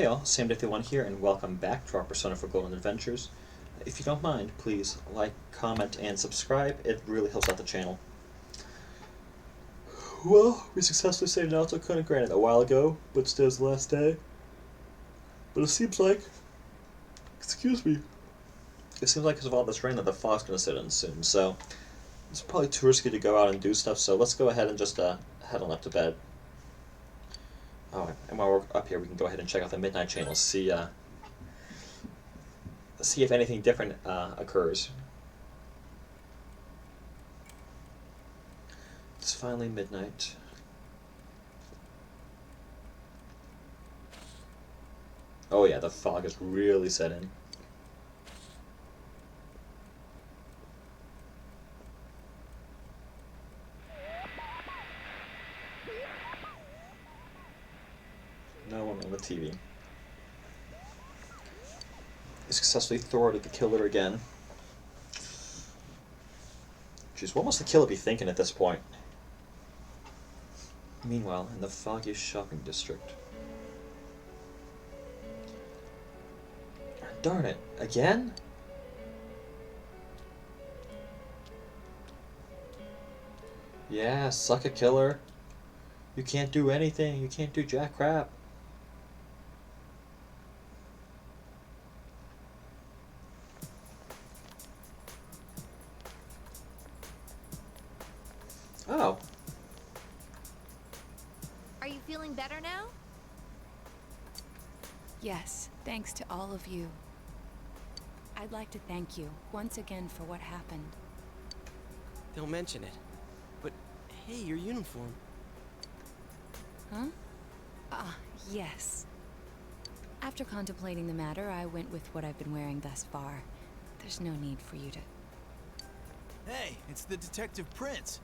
Hey all, Sam51 here, and welcome back to our Persona 4 Golden Adventures. If you don't mind, please like, comment, and subscribe. It really helps out the channel. Well, we successfully saved Naoto Kun, granted a while ago, but today's the last day. But it seems like... Excuse me. It seems like because of all this rain that the fog's going to set in soon, so... It's probably too risky to go out and do stuff, so let's go ahead and just head on up to bed. Oh, and while we're up here, we can go ahead and check out the Midnight Channel, see if anything different occurs. It's finally midnight. Oh yeah, the fog has really set in. No one on the TV. He successfully thwarted the killer again. Jeez, what must the killer be thinking at this point? Meanwhile, in the foggy shopping district. Darn it, again? Yeah, suck a killer. You can't do anything, you can't do jack crap. Oh. Are you feeling better now? Yes, thanks to all of you. I'd like to thank you once again for what happened. Don't mention it. But hey, your uniform. Huh? Yes. After contemplating the matter, I went with what I've been wearing thus far. There's no need for you to... Hey, it's the Detective Prince.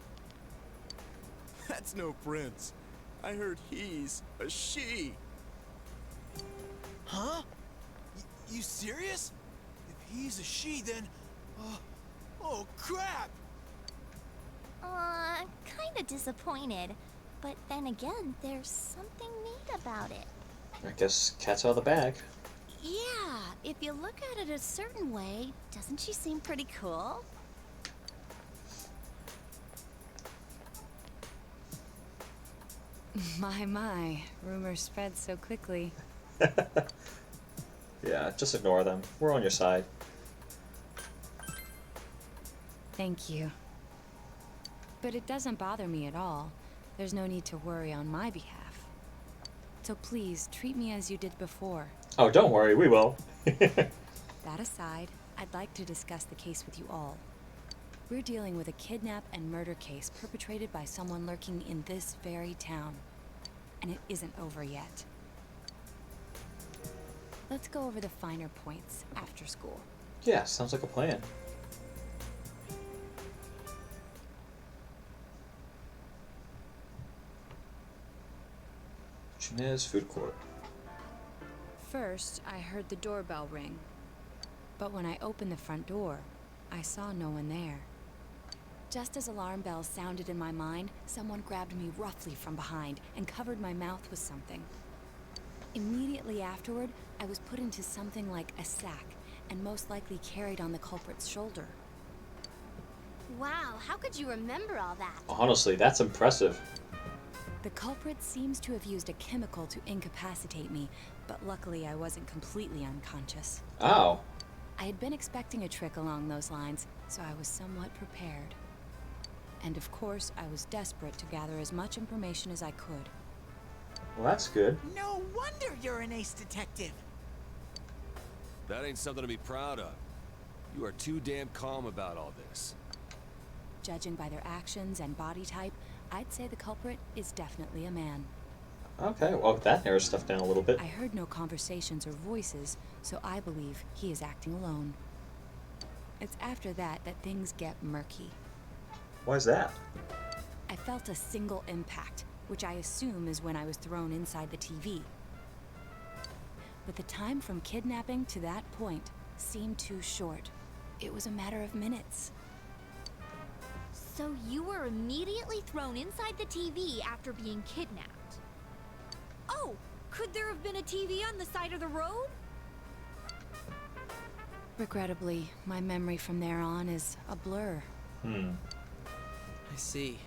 That's no prince. I heard he's a she. Huh? You serious? If he's a she, then... oh, crap! Kinda disappointed. But then again, there's something neat about it. I guess cat's out of the bag. Yeah, if you look at it a certain way, doesn't she seem pretty cool? My, rumors spread so quickly. Yeah, just ignore them. We're on your side. Thank you. But it doesn't bother me at all. There's no need to worry on my behalf. So please, treat me as you did before. Oh, don't worry, we will. That aside, I'd like to discuss the case with you all. We're dealing with a kidnap and murder case perpetrated by someone lurking in this very town. And it isn't over yet. Let's go over the finer points after school. Yeah, sounds like a plan. Chinez Food Court. First, I heard the doorbell ring. But when I opened the front door, I saw no one there. Just as alarm bells sounded in my mind, someone grabbed me roughly from behind and covered my mouth with something. Immediately afterward, I was put into something like a sack and most likely carried on the culprit's shoulder. Wow, how could you remember all that? Honestly, that's impressive. The culprit seems to have used a chemical to incapacitate me, but luckily I wasn't completely unconscious. Oh. I had been expecting a trick along those lines, so I was somewhat prepared. And of course, I was desperate to gather as much information as I could. Well, that's good. No wonder you're an ace detective. That ain't something to be proud of. You are too damn calm about all this. Judging by their actions and body type, I'd say the culprit is definitely a man. Okay, well, that narrows stuff down a little bit. I heard no conversations or voices, so I believe he is acting alone. It's after that that things get murky. Why's that? I felt a single impact, which I assume is when I was thrown inside the TV. But the time from kidnapping to that point seemed too short. It was a matter of minutes. So you were immediately thrown inside the TV after being kidnapped? Oh, Could there have been a TV on the side of the road? Regrettably, my memory from there on is a blur. I see.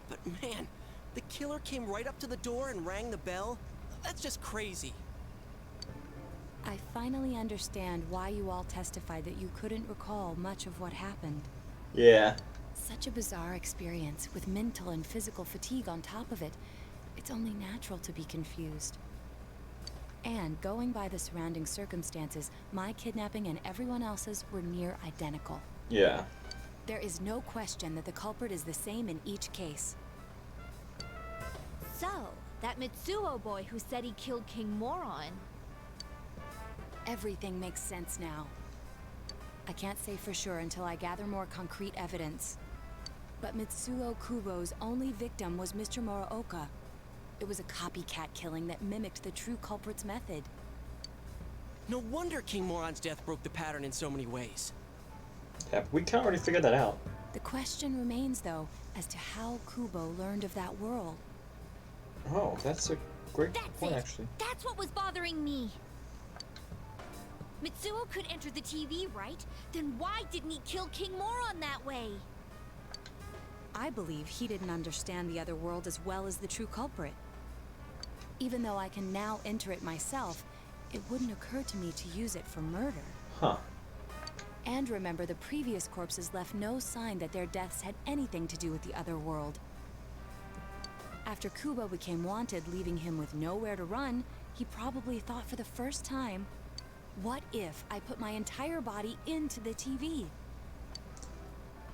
But man, the killer came right up to the door and rang the bell? That's just crazy. I finally understand why you all testified that you couldn't recall much of what happened. Yeah. Such a bizarre experience, with mental and physical fatigue on top of it. It's only natural to be confused. And going by the surrounding circumstances, my kidnapping and everyone else's were near identical. Yeah. There is no question that the culprit is the same in each case. So, that Mitsuo boy who said he killed King Moron. Everything makes sense now. I can't say for sure until I gather more concrete evidence. But Mitsuo Kubo's only victim was Mr. Muraoka. It was a copycat killing that mimicked the true culprit's method. No wonder King Moron's death broke the pattern in so many ways. Yeah, we kind of already figured that out. The question remains, though, as to how Kubo learned of that world. Oh, that's a great That's point, it! actually. That's what was bothering me. Mitsuo could enter the TV, right? Then why didn't he kill King Moron that way? I believe he didn't understand the other world as well as the true culprit. Even though I can now enter it myself, it wouldn't occur to me to use it for murder. Huh. And remember, the previous corpses left no sign that their deaths had anything to do with the other world. After Kubo became wanted, leaving him with nowhere to run, he probably thought for the first time, what if I put my entire body into the TV?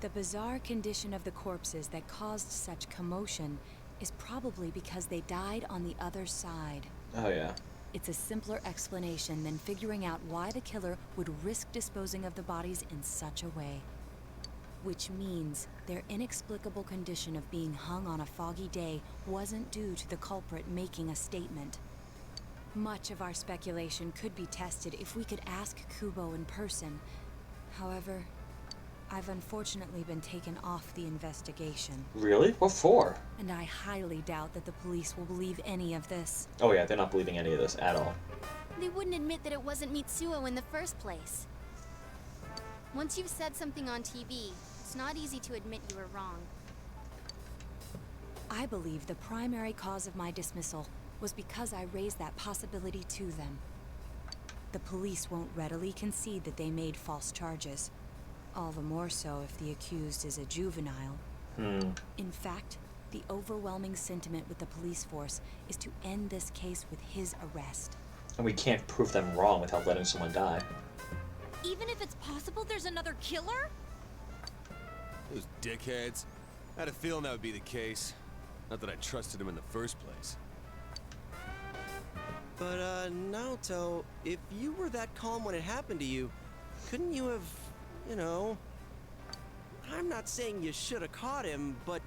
The bizarre condition of the corpses that caused such commotion is probably because they died on the other side. Oh, yeah. It's a simpler explanation than figuring out why the killer would risk disposing of the bodies in such a way. Which means their inexplicable condition of being hung on a foggy day wasn't due to the culprit making a statement. Much of our speculation could be tested if we could ask Kubo in person. However, I've unfortunately been taken off the investigation. Really? What for? And I highly doubt that the police will believe any of this. Oh, yeah, they're not believing any of this at all. They wouldn't admit that it wasn't Mitsuo in the first place. Once you've said something on TV, it's not easy to admit you were wrong. I believe the primary cause of my dismissal was because I raised that possibility to them. The police won't readily concede that they made false charges. All the more so if the accused is a juvenile. In fact, the overwhelming sentiment with the police force is to end this case with his arrest. And we can't prove them wrong without letting someone die. Even if it's possible there's another killer? Those dickheads. I had a feeling that would be the case. Not that I trusted him in the first place. But, Naoto, if you were that calm when it happened to you, couldn't you have, you know... I'm not saying you should have caught him, but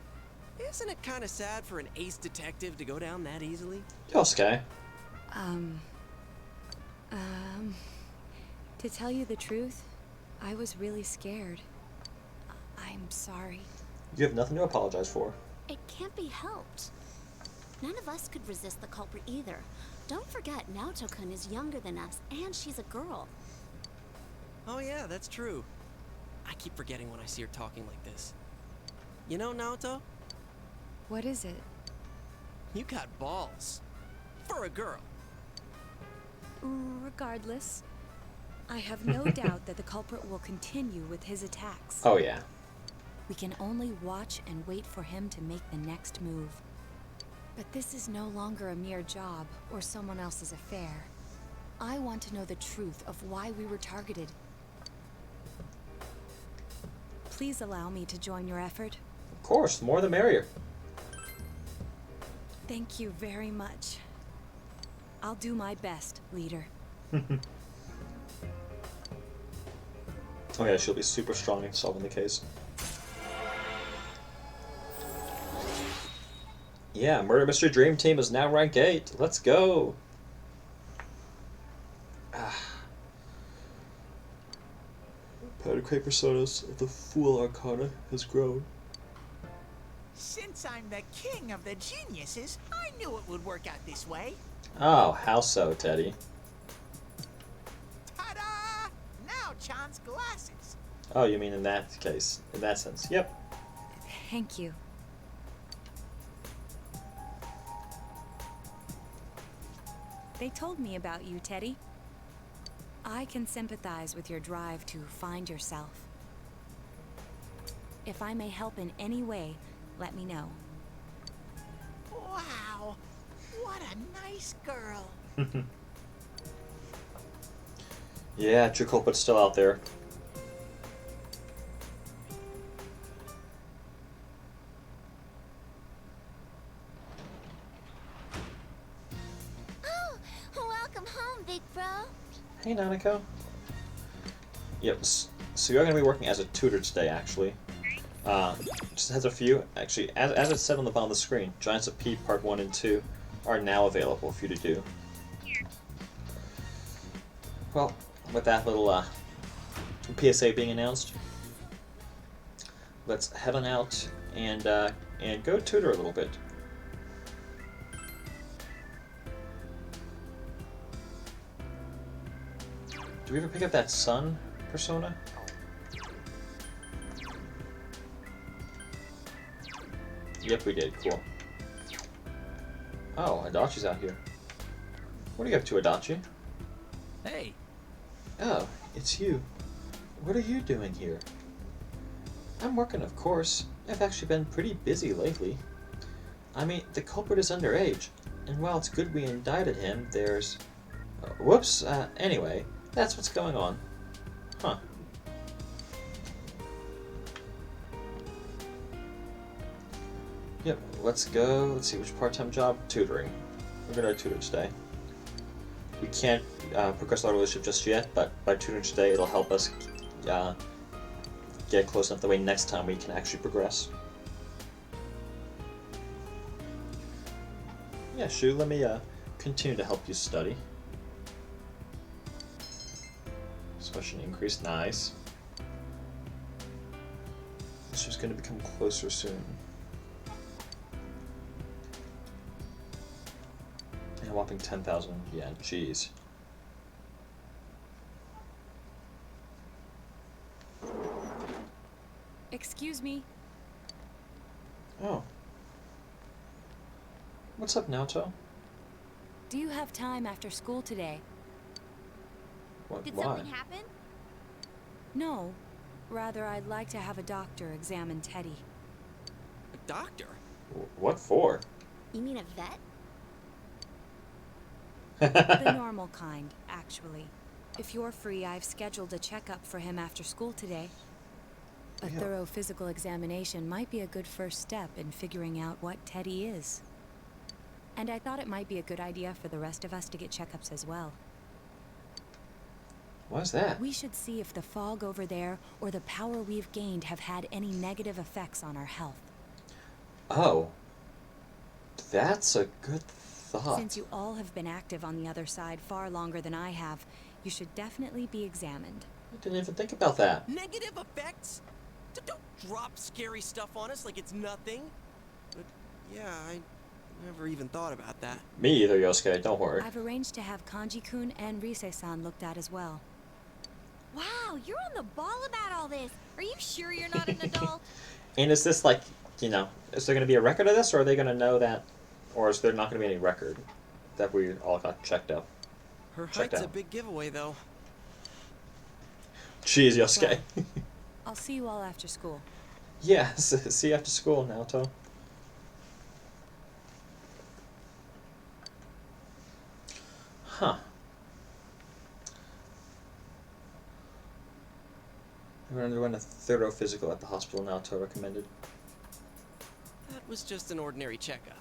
isn't it kind of sad for an ace detective to go down that easily? Yosuke. To tell you the truth, I was really scared. I'm sorry. You have nothing to apologize for. It can't be helped. None of us could resist the culprit either. Don't forget, Naoto-kun is younger than us, and she's a girl. Oh yeah, that's true. I keep forgetting when I see her talking like this. You know, Naoto, What is it? you got balls. For a girl. Regardless, I have no doubt that the culprit will continue with his attacks. Oh, yeah. We can only watch and wait for him to make the next move. But this is no longer a mere job or someone else's affair. I want to know the truth of why we were targeted. Please allow me to join your effort. Of course, the more the merrier. Thank you very much. I'll do my best, leader. Oh, yeah, she'll be super strong in solving the case. Yeah, Murder Mystery Dream Team is now rank 8. Let's go. Powder Crate Personas of the Fool Arcana has grown. Since I'm the king of the geniuses, I knew it would work out this way. Oh, how so, Teddy? Ta-da! Now Chan's glasses. Oh, you mean in that case, in that sense? Yep. Thank you. They told me about you, Teddy. I can sympathize with your drive to find yourself. If I may help in any way, let me know. Wow, what a nice girl. Yeah, true culprit's still out there. Oh, welcome home, big bro. Hey, Nanako. Yep. So you're going to be working as a tutor today, actually. Just has a few. Actually, as it said on the bottom of the screen, Giants of P Part 1 and 2 are now available for you to do. Well, with that little PSA being announced, let's head on out and go tutor a little bit. Do we ever pick up that sun persona? Yep, we did. Cool. Oh, Adachi's out here. What are you up to, Adachi? Hey, Oh, it's you. What are you doing here? I'm working, of course. I've actually been pretty busy lately. I mean, the culprit is underage, and while it's good we indicted him, there's... whoops, anyway, that's what's going on. Huh. Yep, let's go. Let's see, which part-time job? Tutoring. We're gonna tutor today. We can't progress our relationship just yet, but by tutoring today, it'll help us get close enough that way next time we can actually progress. Yeah, Shu, let me continue to help you study. Expression increase, nice. Shu's going to become closer soon. And a whopping 10,000 yen, jeez. Excuse me. Oh. What's up, Naoto? Do you have time after school today? Did Why? something happen? No. Rather, I'd like to have a doctor examine Teddy. A doctor? What for? You mean a vet? The normal kind, actually. If you're free, I've scheduled a checkup for him after school today. A Yeah. thorough physical examination might be a good first step in figuring out what Teddy is. And I thought it might be a good idea for the rest of us to get checkups as well. Why's that? We should see if the fog over there or the power we've gained have had any negative effects on our health. Oh. That's a good thought. Since you all have been active on the other side far longer than I have, you should definitely be examined. I didn't even think about that. Negative effects? Don't drop scary stuff on us like it's nothing. But yeah, I never even thought about that. Me either, Yosuke, don't worry. I've arranged to have Kanji-kun and Rise-san looked at as well. Wow, you're on the ball about all this. Are you sure you're not an adult? And is this like, you know, is there going to be a record of this, or are they going to know that, or is there not going to be any record that we all got checked out? Her Checked height's a out. big giveaway, though. Jeez, Yosuke. I'll see you all after school. Yeah, see you after school, Naoto. Huh. I'm going to run a thorough physical at the hospital, Naoto recommended. That was just an ordinary checkup.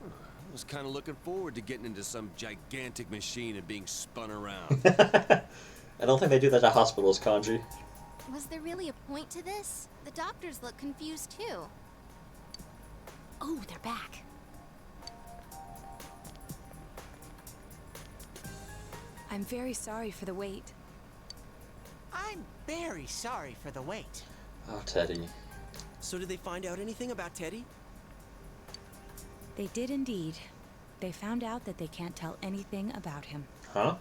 I was kind of looking forward to getting into some gigantic machine and being spun around. I don't think they do that at hospitals, Kanji. Was there really a point to this? The doctors look confused too. Oh, they're back. I'm very sorry for the wait. I'm very sorry for the wait. Oh, Teddy. So did they find out anything about Teddy? They did indeed. They found out that they can't tell anything about him. Huh?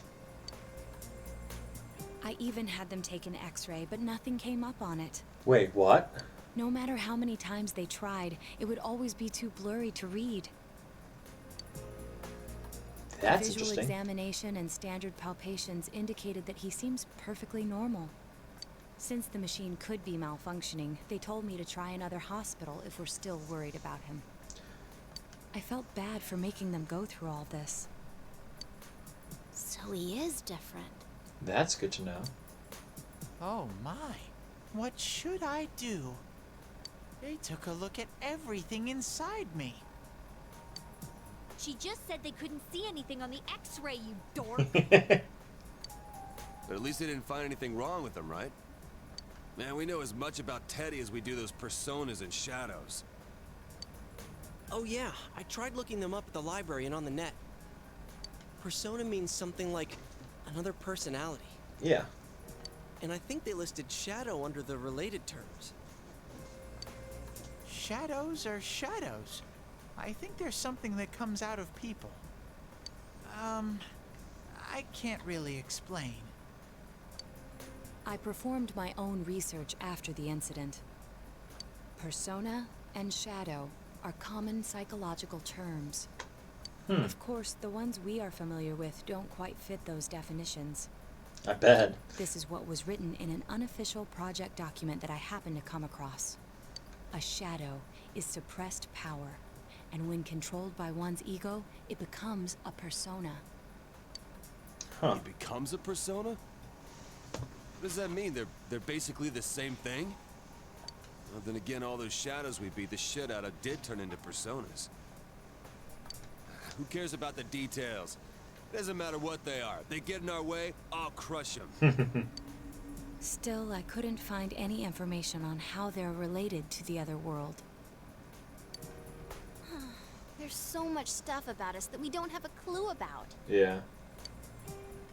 I even had them take an x-ray, but nothing came up on it. Wait, what? No matter how many times they tried, it would always be too blurry to read. That's Visual interesting. examination and standard palpations indicated that he seems perfectly normal. Since the machine could be malfunctioning, they told me to try another hospital if we're still worried about him. I felt bad for making them go through all this. So he is different. That's good to know. Oh my. What should I do? They took a look at everything inside me. She just said they couldn't see anything on the X-ray, you dork. But at least they didn't find anything wrong with him, right? Man, we know as much about Teddy as we do those personas and shadows. Oh yeah, I tried looking them up at the library and on the net. Persona means something like another personality. Yeah. And I think they listed shadow under the related terms. Shadows are shadows. I think there's something that comes out of people. I can't really explain. I performed my own research after the incident. Persona and shadow are common psychological terms. Of course, the ones we are familiar with don't quite fit those definitions. I bet. This is what was written in an unofficial project document that I happened to come across. A shadow is suppressed power, and when controlled by one's ego, it becomes a persona. Huh. He becomes a persona? What does that mean? They're basically the same thing? Well, then again, all those shadows we beat the shit out of did turn into personas. Who cares about the details? Doesn't matter what they are. If they get in our way, I'll crush them. Still, I couldn't find any information on how they're related to the other world. There's so much stuff about us that we don't have a clue about. Yeah.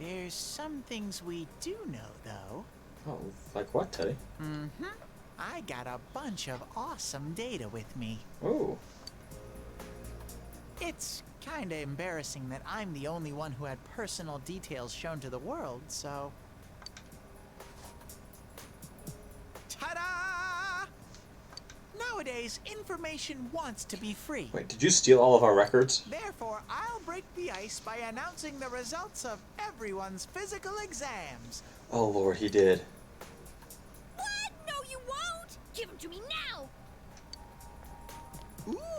There's some things we do know, though. Oh, like what, Teddy? I got a bunch of awesome data with me. Oh. It's kinda embarrassing that I'm the only one who had personal details shown to the world, so... Ta-da! Nowadays, information wants to be free. Wait, did you steal all of our records? Therefore, I'll break the ice by announcing the results of everyone's physical exams. Oh lord, he did. What? No, you won't! Give them to me now!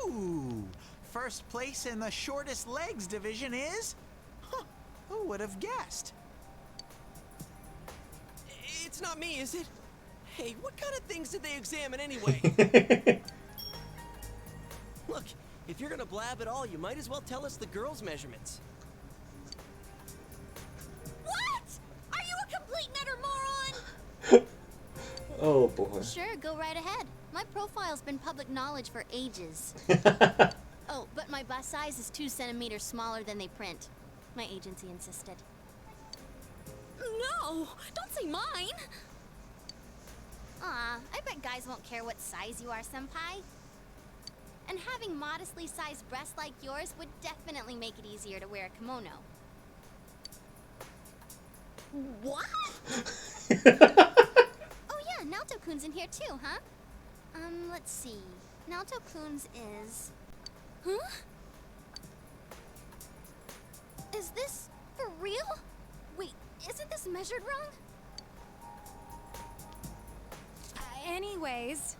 Ooh! First place in the shortest legs division is... Huh, who would have guessed? It's not me, is it? Hey, what kind of things did they examine anyway? Look, if you're gonna blab at all, you might as well tell us the girls' measurements. What? Are you a complete and utter moron? Oh boy. Sure, go right ahead. My profile's been public knowledge for ages. Oh, but my bust size is 2 centimeters smaller than they print. My agency insisted. No! Don't say mine! Aw, I bet guys won't care what size you are, senpai. And having modestly sized breasts like yours would definitely make it easier to wear a kimono. What? Oh yeah, Naoto-kun's in here too, huh? Let's see. Naoto-kun's is... Huh? Is this for real? Wait, isn't this measured wrong? Anyways,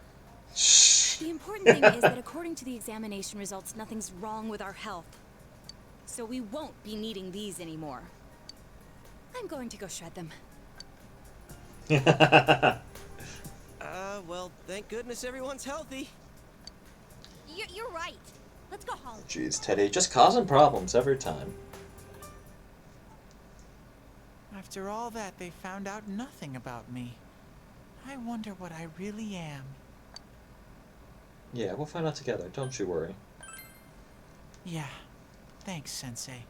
Shh. the important thing is that according to the examination results, nothing's wrong with our health. So we won't be needing these anymore. I'm going to go shred them. Well, thank goodness everyone's healthy. You're right. Let's go home. Jeez, Teddy, just causing problems every time. After all that, they found out nothing about me. I wonder what I really am. Yeah, we'll find out together, don't you worry. Yeah. Thanks, Sensei.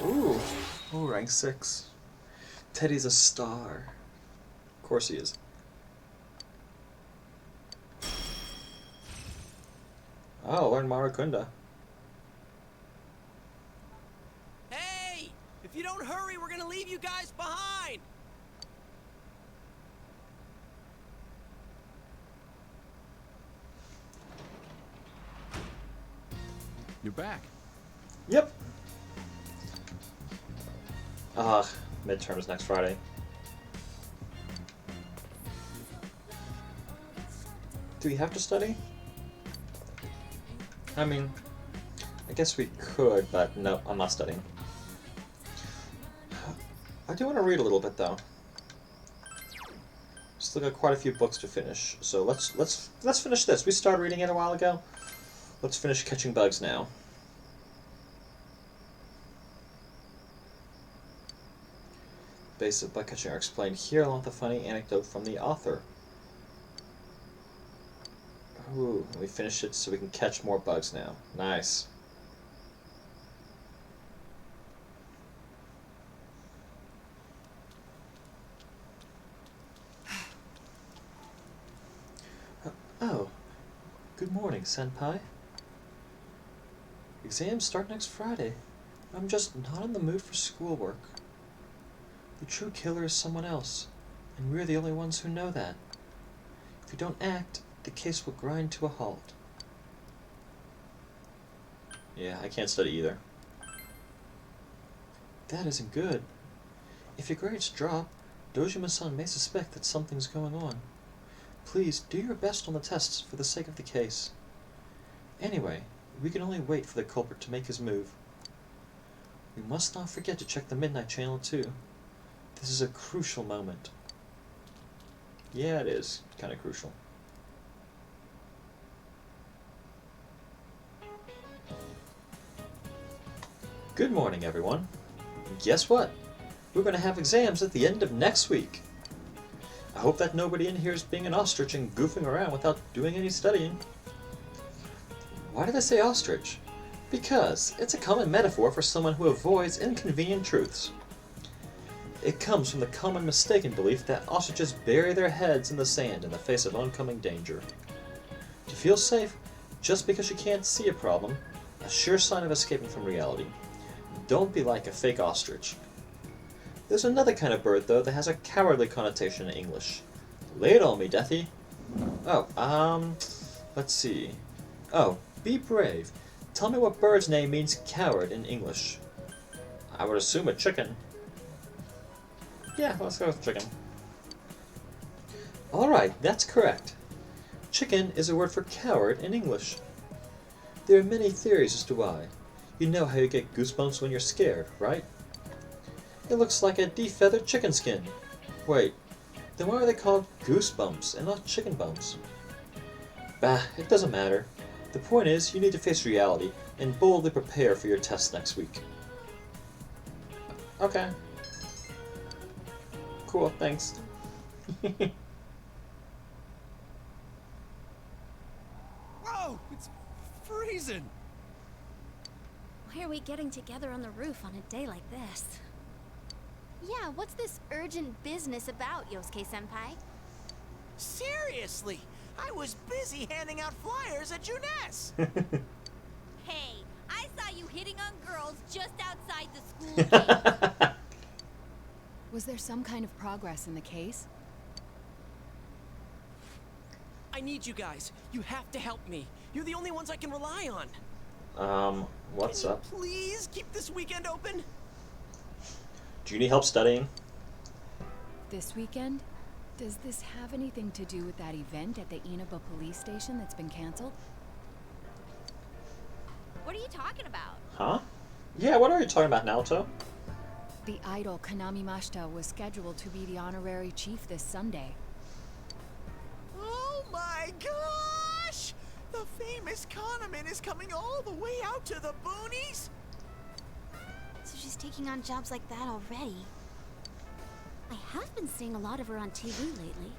Ooh. Ooh, rank 6. Teddy's a star. Of course he is. Oh, learn Marakunda. Hey! If you don't hurry, we're gonna leave you guys behind! You're back. Yep. Ugh, midterms next Friday. Do we have to study? I mean, I guess we could, but no, I'm not studying. I do want to read a little bit though. Still got quite a few books to finish, so let's finish this. We started reading it a while ago. Let's finish Catching Bugs now. Basic bug catching are explained here along with a funny anecdote from the author. Ooh, we finished it so we can catch more bugs now. Nice. Oh, good morning, Senpai. Exams start next Friday. I'm just not in the mood for schoolwork. The true killer is someone else, and we're the only ones who know that. If we don't act, the case will grind to a halt. Yeah, I can't study either. That isn't good. If your grades drop, Dojima-san may suspect that something's going on. Please, do your best on the tests for the sake of the case. Anyway, we can only wait for the culprit to make his move. We must not forget to check the Midnight Channel too. This is a crucial moment. Yeah, it is. Kind of crucial. Good morning, everyone. Guess what? We're going to have exams at the end of next week. I hope that nobody in here is being an ostrich and goofing around without doing any studying. Why did I say ostrich? Because it's a common metaphor for someone who avoids inconvenient truths. It comes from the common mistaken belief that ostriches bury their heads in the sand in the face of oncoming danger. To feel safe, just because you can't see a problem, a sure sign of escaping from reality. Don't be like a fake ostrich. There's another kind of bird, though, that has a cowardly connotation in English. Lay it on me, Deathy. Oh, let's see. Oh, be brave. Tell me what bird's name means coward in English. I would assume a chicken. Yeah, let's go with chicken. Alright, that's correct. Chicken is a word for coward in English. There are many theories as to why. You know how you get goosebumps when you're scared, right? It looks like a defeathered chicken skin. Wait, then why are they called goosebumps and not chicken bumps? Bah, it doesn't matter. The point is, you need to face reality and boldly prepare for your test next week. Okay. Cool, thanks. Whoa! It's freezing! Why are we getting together on the roof on a day like this? Yeah, what's this urgent business about, Yosuke-senpai? Seriously, I was busy handing out flyers at Juness. Hey, I saw you hitting on girls just outside the school gate. Was there some kind of progress in the case? I need you guys. You have to help me. You're the only ones I can rely on. What's Can you up? please keep this weekend open? Do you need help studying? This weekend? Does this have anything to do with that event at the Inaba police station that's been canceled? What are you talking about? Huh? Yeah, what are you talking about, Naoto? The idol Kanami Mashita was scheduled to be the honorary chief this Sunday. Oh my gosh! The famous Kahneman is coming all the way out to the boonies? So she's taking on jobs like that already. I have been seeing a lot of her on TV lately.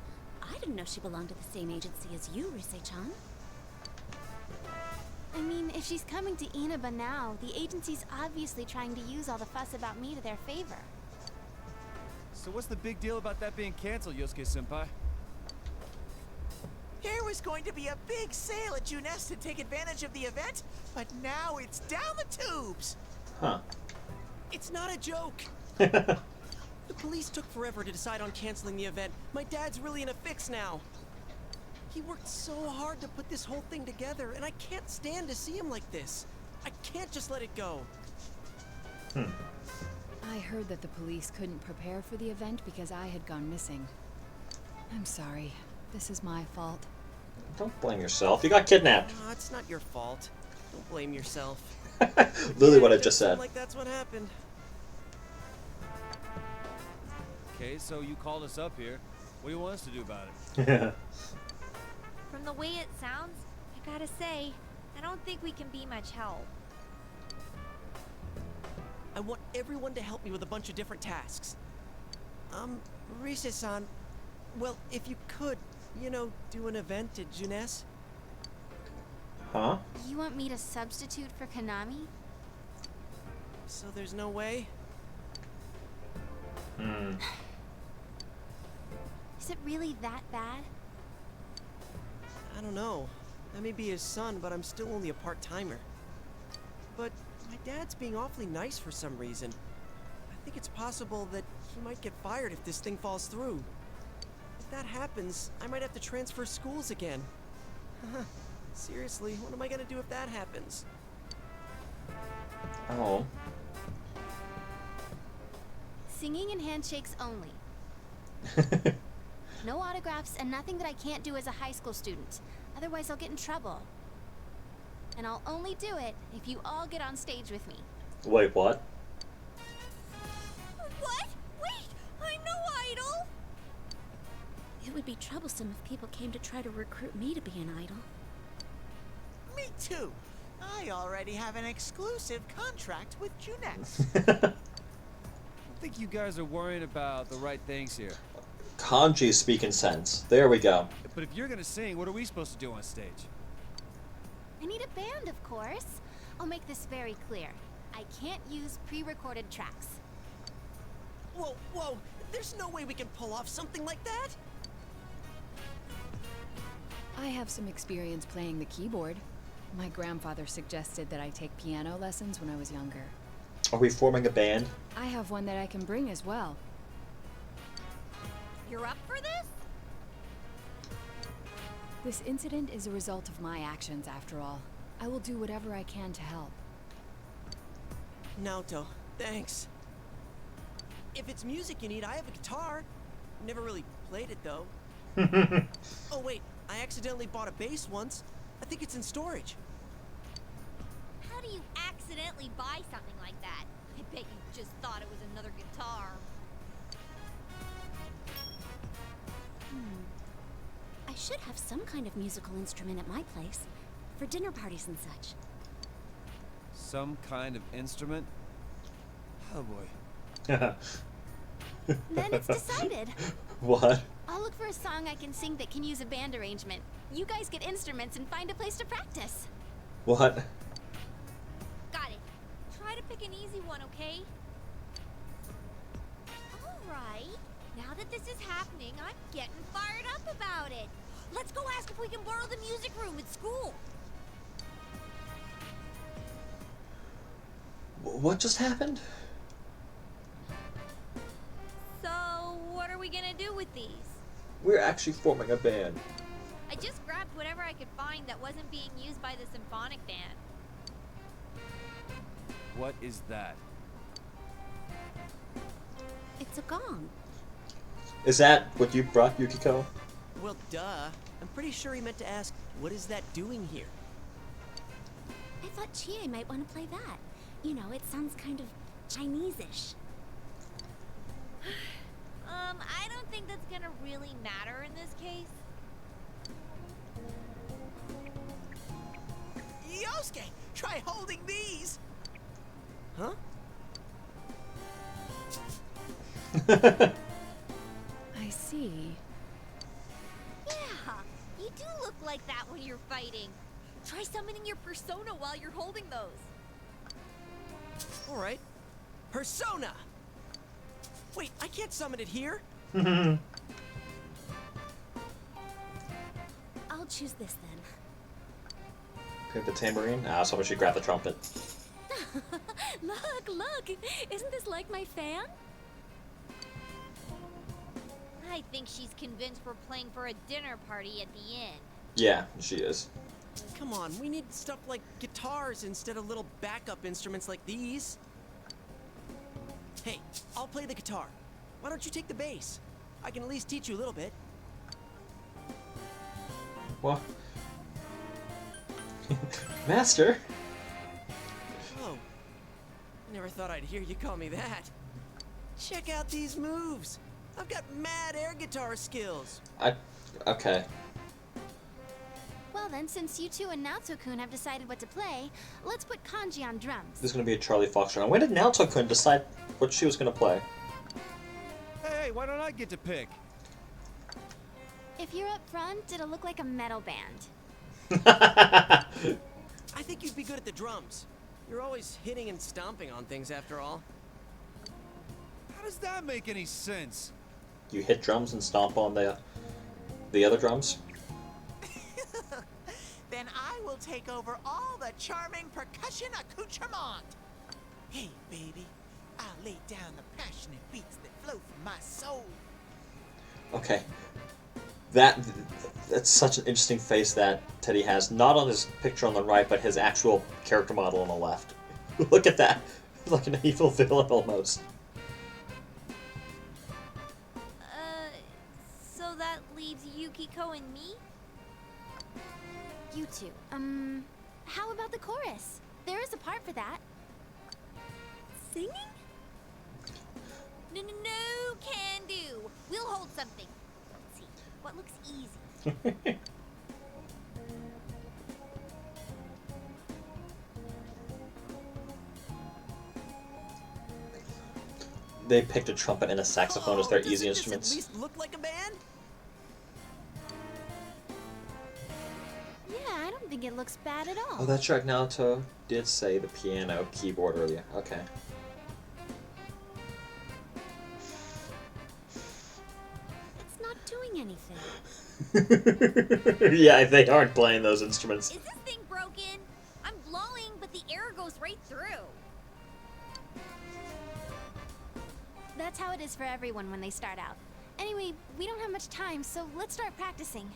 I didn't know she belonged to the same agency as you, Rise-chan. I mean, if she's coming to Inaba now, the agency's obviously trying to use all the fuss about me to their favor. So what's the big deal about that being canceled, Yosuke-senpai? There was going to be a big sale at Junes to take advantage of the event, but now it's down the tubes. Huh. It's not a joke. The police took forever to decide on canceling the event. My dad's really in a fix now. He worked so hard to put this whole thing together, and I can't stand to see him like this. I can't just let it go. I heard that the police couldn't prepare for the event because I had gone missing. I'm sorry. This is my fault. Don't blame yourself. You got kidnapped. Oh, it's not your fault. Don't blame yourself. Literally what I It just does seem said. like that's what happened. Okay, so you called us up here. What do you want us to do about it? From the way it sounds, I gotta say, I don't think we can be much help. I want everyone to help me with a bunch of different tasks. Risa-san, well, if you could, you know, do an event at Junes. Huh? You want me to substitute for Konami? So there's no way? Is it really that bad? I don't know. I may be his son, but I'm still only a part-timer. But my dad's being awfully nice for some reason. I think it's possible that he might get fired if this thing falls through. If that happens, I might have to transfer schools again. Seriously, what am I gonna do if that happens? Oh. Singing and handshakes only. No autographs and nothing that I can't do as a high school student. Otherwise I'll get in trouble. And I'll only do it if you all get on stage with me. Wait, what? What? Wait! I'm no idol! It would be troublesome if people came to try to recruit me to be an idol. Me too. I already have an exclusive contract with Junes. I think you guys are worrying about the right things here. Kanji speaking sense. There we go. But if you're gonna sing, what are we supposed to do on stage? I need a band, of course. I'll make this very clear. I can't use pre-recorded tracks. Whoa, whoa! There's no way we can pull off something like that! I have some experience playing the keyboard. My grandfather suggested that I take piano lessons when I was younger. Are we forming a band? I have one that I can bring as well. You're up for this? This incident is a result of my actions, after all. I will do whatever I can to help. Naoto, thanks. If it's music you need, I have a guitar. Never really played it, though. Oh, wait. I accidentally bought a bass once. I think it's in storage. How do you accidentally buy something like that? I bet you just thought it was another guitar. I should have some kind of musical instrument at my place, for dinner parties and such. Some kind of instrument? Oh boy. Then it's decided. What? I'll look for a song I can sing that can use a band arrangement. You guys get instruments and find a place to practice. What? Got it. Try to pick an easy one, okay? Alright. Now that this is happening, I'm getting fired up about it. Let's go ask if we can borrow the music room at school. What just happened? So, what are we gonna do with these? We're actually forming a band. I just grabbed whatever I could find that wasn't being used by the symphonic band. What is that? It's a gong. Is that what you brought, Yukiko? Well, duh. I'm pretty sure he meant to ask, what is that doing here? I thought Chie might want to play that. You know, it sounds kind of Chinese-ish. I don't think that's gonna really matter in this case. Yosuke, try holding these. Huh? I see. Yeah, you do look like that when you're fighting. Try summoning your persona while you're holding those. Alright. Persona! Wait, I can't summon it here. I'll choose this then. Grab the tambourine. Ah, someone should grab the trumpet. Look! Isn't this like my fan? I think she's convinced we're playing for a dinner party at the inn. Yeah, she is. Come on, we need stuff like guitars instead of little backup instruments like these. Hey, I'll play the guitar. Why don't you take the bass? I can at least teach you a little bit. What? Master? Oh, I never thought I'd hear you call me that. Check out these moves. I've got mad air guitar skills. Okay. Well then, since you two and Naoto-kun have decided what to play, let's put Kanji on drums. This is gonna be a Charlie Fox song. When did Naoto-kun decide what she was gonna play? Hey, why don't I get to pick? If you're up front, it'll look like a metal band. I think you'd be good at the drums. You're always hitting and stomping on things after all. How does that make any sense? You hit drums and stomp on the other drums? Then I will take over all the charming percussion accoutrement. Hey, baby, I'll lay down the passionate beats that flow from my soul. Okay. That's such an interesting face that Teddy has. Not on his picture on the right, but his actual character model on the left. Look at that. He's like an evil villain almost. So that leaves Yukiko and me? You two. How about the chorus? There is a part for that. Singing? No, can do. We'll hold something. Let's see. What looks easy? They picked a trumpet and a saxophone as their Doesn't easy this instruments. at least look like a band? Yeah, I don't think it looks bad at all. Oh, that's right. Naoto did say the piano keyboard earlier. Okay. It's not doing anything. Yeah, they aren't playing those instruments. Is this thing broken? I'm blowing, but the air goes right through. That's how it is for everyone when they start out. Anyway, we don't have much time, so let's start practicing.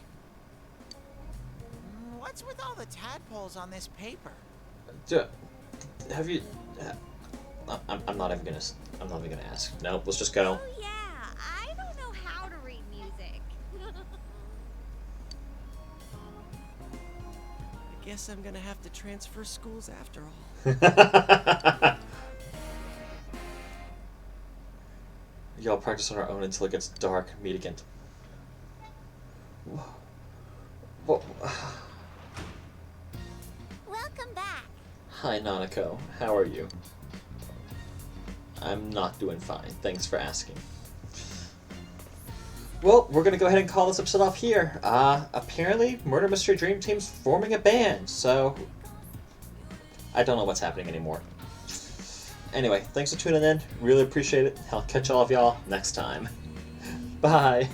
What's with all the tadpoles on this paper? Have you? I'm not even gonna. I'm not even gonna ask. No, let's just go. Oh yeah, I don't know how to read music. I guess I'm gonna have to transfer schools after all. Y'all practice on our own until it gets dark. Meet again. Well, Welcome back. hi, Nanako. How are you? I'm not doing fine. Thanks for asking. Well, we're gonna go ahead and call this episode off here. Apparently, Murder Mystery Dream Team's forming a band, so I don't know what's happening anymore. Anyway, thanks for tuning in. Really appreciate it. I'll catch all of y'all next time. Bye.